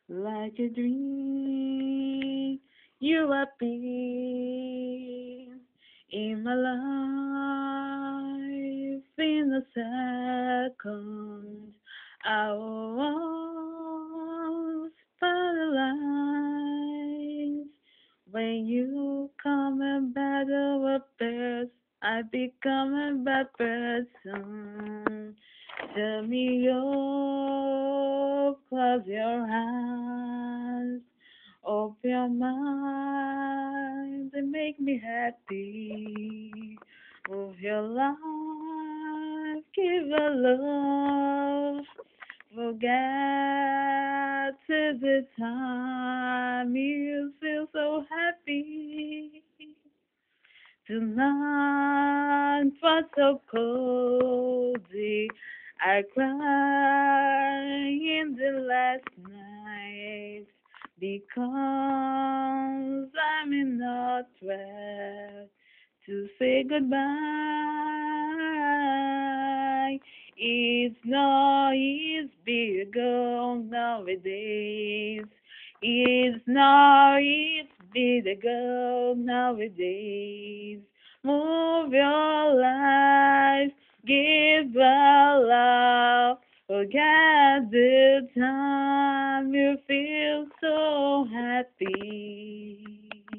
like a dream. You appear in my life in a second. I was paralyzed when you come a better person. I become a bad person. Tell me your, close your eyes, open your mind, and make me happy. Move your life, give a love, forget the time you feel so happy. Tonight was so cozy. I cried in the last night because I'm in a threat to say goodbye. It's not easy, girl, nowadays. It's not easy to go nowadays. Move your life, give a love, forget the time you feel so happy.